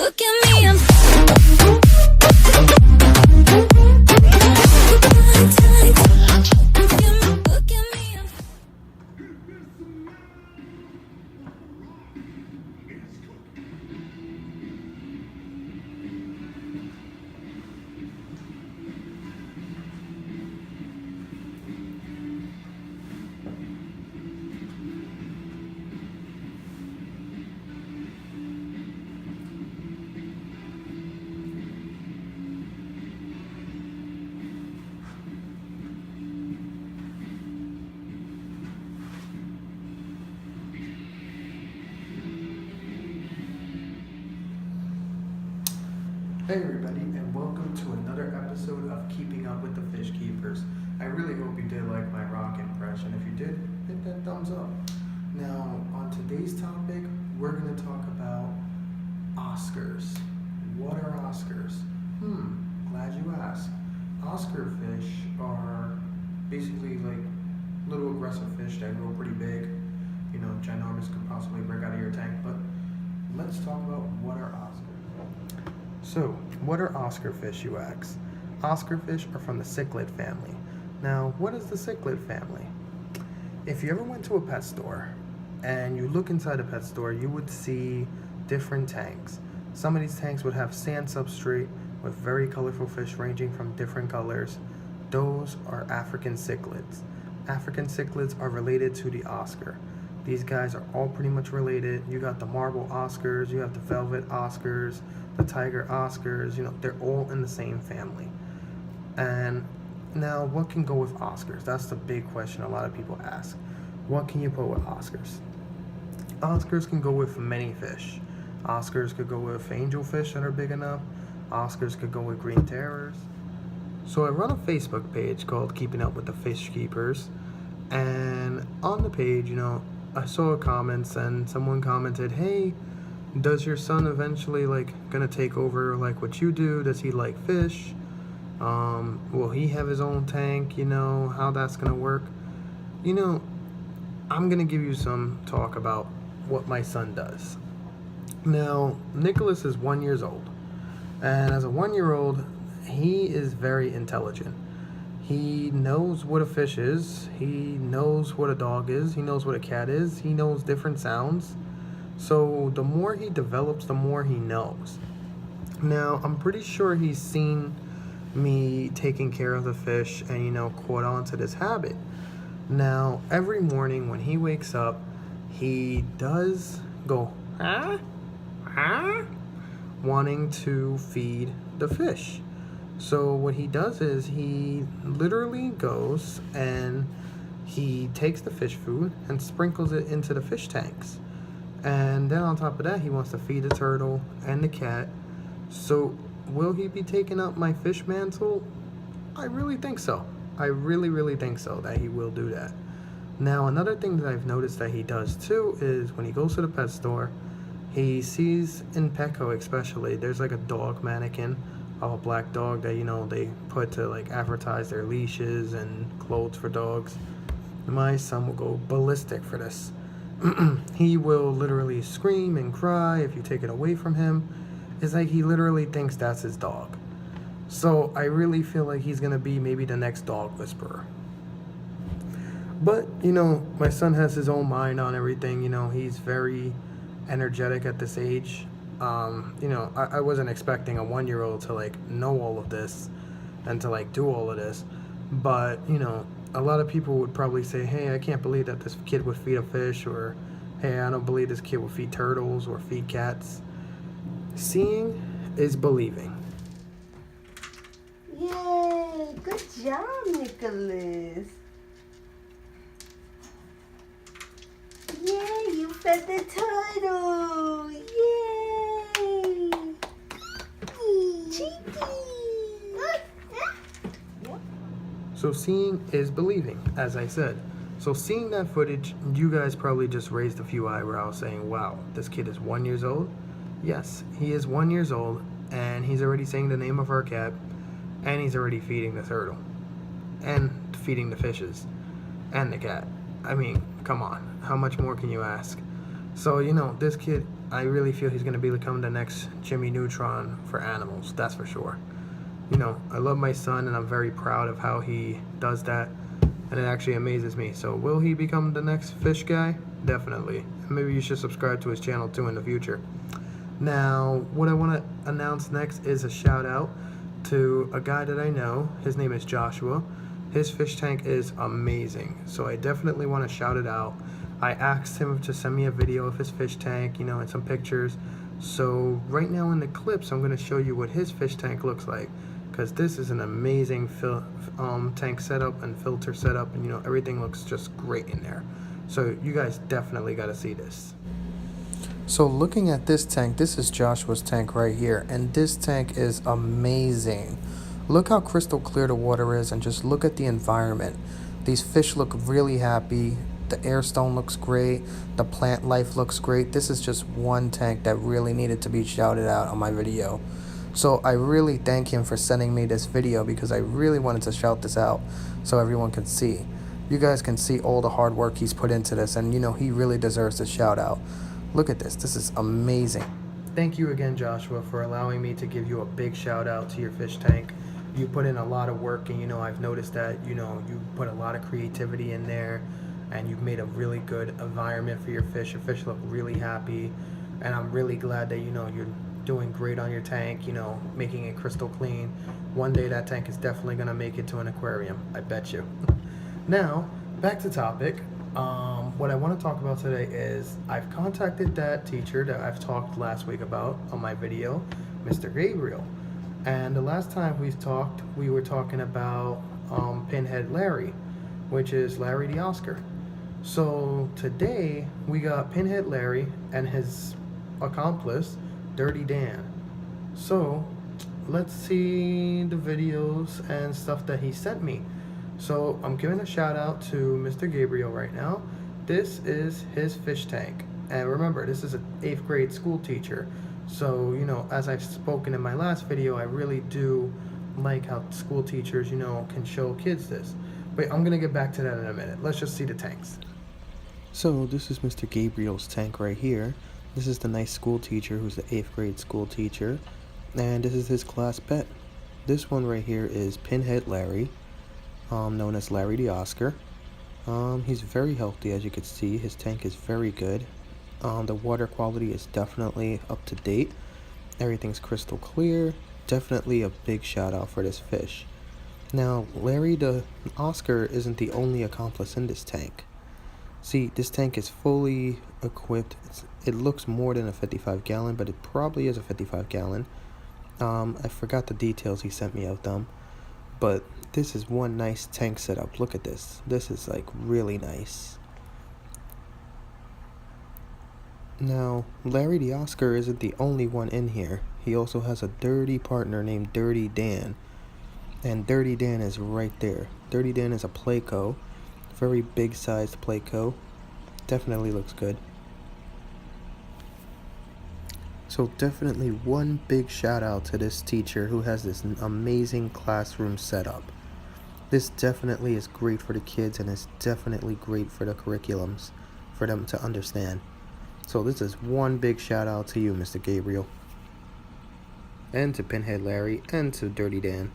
Look at me, I'm Hey everybody, and welcome to another episode of Keeping Up with the Fish Keepers. I really hope you did like my rock impression. If you did, hit that thumbs up. Now, on today's topic, we're going to talk about Oscars. What are Oscars? Glad you asked. Oscar fish are basically like little aggressive fish that grow pretty big. You know, ginormous, could possibly break out of your tank. But let's talk about what are Oscars. So, what are Oscar fish, you ask? Oscar fish are from the cichlid family. Now, what is the cichlid family? If you ever went to a pet store and you look inside a pet store, you would see different tanks. Some of these tanks would have sand substrate with very colorful fish ranging from different colors. Those are African cichlids. African cichlids are related to the Oscar. These guys are all pretty much related. You got the marble Oscars, you have the velvet Oscars, the tiger Oscars, they're all in the same family. And now, what can go with Oscars? That's the big question a lot of people ask. What can you put with Oscars? Oscars can go with many fish. Oscars could go with angelfish that are big enough. Oscars could go with green terrors. So I run a Facebook page called Keeping Up with the Fish Keepers. And on the page, I saw comments and someone commented, hey, does your son eventually gonna take over like what you do? Does he like fish? Will he have his own tank? How that's gonna work? I'm gonna give you some talk about what my son does. Now, Nicholas is 1 year old, and as a 1-year-old, he is very intelligent. He knows what a fish is, he knows what a dog is, he knows what a cat is, he knows different sounds. So the more he develops, the more he knows. Now, I'm pretty sure he's seen me taking care of the fish and, caught on to this habit. Now, every morning when he wakes up, he does go, wanting to feed the fish. So what he does is he literally goes and he takes the fish food and sprinkles it into the fish tanks. And then on top of that, he wants to feed the turtle and the cat. So will he be taking up my fish mantle? I really think so. I really think so that he will do that. Now, another thing that I've noticed that he does too is when he goes to the pet store, he sees in Petco especially, there's like a dog mannequin of a black dog that, they put to advertise their leashes and clothes for dogs. My son will go ballistic for this. He will literally scream and cry if you take it away from him. It's like he literally thinks that's his dog. So I really feel like he's gonna be maybe the next dog whisperer. But, my son has his own mind on everything. He's very energetic at this age. I wasn't expecting a 1-year-old to know all of this and to do all of this. But, a lot of people would probably say, hey, I can't believe that this kid would feed a fish, or hey, I don't believe this kid would feed turtles or feed cats. Seeing is believing. Yay! Good job, Nicholas. Yay! You fed the turtle. Yay! Cheeky. So seeing is believing, as I said. So seeing that footage, you guys probably just raised a few eyebrows saying, wow, this kid is 1 year old? Yes, he is 1 year old, and he's already saying the name of our cat, and he's already feeding the turtle, and feeding the fishes, and the cat. I mean, come on, how much more can you ask? So, this kid I really feel he's going to become the next Jimmy Neutron for animals, that's for sure. You know, I love my son and I'm very proud of how he does that, and it actually amazes me. So will he become the next fish guy? Definitely. Maybe you should subscribe to his channel too in the future. Now, what I want to announce next is a shout out to a guy that I know. His name is Joshua. His fish tank is amazing, so I definitely want to shout it out. I asked him to send me a video of his fish tank, you know, and some pictures. So right now in the clips, I'm going to show you what his fish tank looks like, because this is an amazing tank setup and filter setup, and you know, everything looks just great in there. So you guys definitely got to see this. So looking at this tank, this is Joshua's tank right here, and this tank is amazing. Look how crystal clear the water is, and just look at the environment. These fish look really happy. The airstone looks great. The plant life looks great. This is just one tank that really needed to be shouted out on my video. So I really thank him for sending me this video, because I really wanted to shout this out so everyone can see. You guys can see all the hard work he's put into this, and you know, he really deserves a shout out. Look at this. This is amazing. Thank you again, Joshua, for allowing me to give you a big shout out to your fish tank. You put in a lot of work, and you know, I've noticed that, you know, you put a lot of creativity in there, and you've made a really good environment for your fish. Your fish look really happy, and I'm really glad that, you know, you're doing great on your tank, you know, making it crystal clean. One day that tank is definitely going to make it to an aquarium, I bet you. Now, back to topic. What I want to talk about today is I've contacted that teacher that I've talked last week about on my video, Mr. Gabriel. And the last time we talked, we were talking about Pinhead Larry, which is Larry the Oscar. So today we got Pinhead Larry and his accomplice, Dirty Dan. So let's see the videos and stuff that he sent me. So I'm giving a shout out to Mr. Gabriel right now. This is his fish tank. And remember, this is an 8th grade school teacher. So, you know, as I've spoken in my last video, I really do like how school teachers, you know, can show kids this. But I'm going to get back to that in a minute. Let's just see the tanks. So this is Mr. Gabriel's tank right here. This is the nice school teacher who's the 8th grade school teacher. And this is his class pet. This one right here is Pinhead Larry, known as Larry the Oscar. He's very healthy, as you can see. His tank is very good. The water quality is definitely up to date. Everything's crystal clear. Definitely a big shout out for this fish. Now, Larry the Oscar isn't the only accomplice in this tank. See, this tank is fully equipped. It looks more than a 55 gallon, but it probably is a 55 gallon. I forgot the details he sent me of them. But this is one nice tank setup. Look at this. This is like really nice. Now, Larry the Oscar isn't the only one in here. He also has a dirty partner named Dirty Dan. And Dirty Dan is right there. Dirty Dan is a Playco. Very big sized Playco. Definitely looks good. So definitely one big shout out to this teacher who has this amazing classroom setup. This definitely is great for the kids, and it's definitely great for the curriculums for them to understand. So this is one big shout out to you, Mr. Gabriel. And to Pinhead Larry and to Dirty Dan.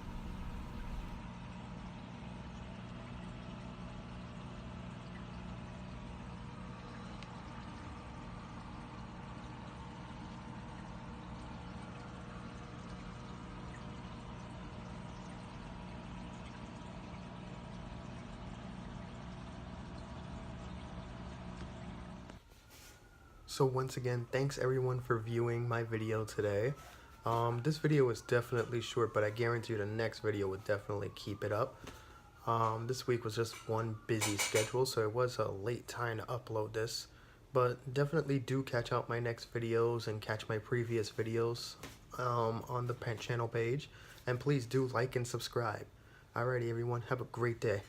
So once again, thanks everyone for viewing my video today. This video was definitely short, but I guarantee you the next video would definitely keep it up. This week was just one busy schedule, so it was a late time to upload this. But definitely do catch out my next videos and catch my previous videos on the channel page. And please do like and subscribe. Alrighty everyone, have a great day.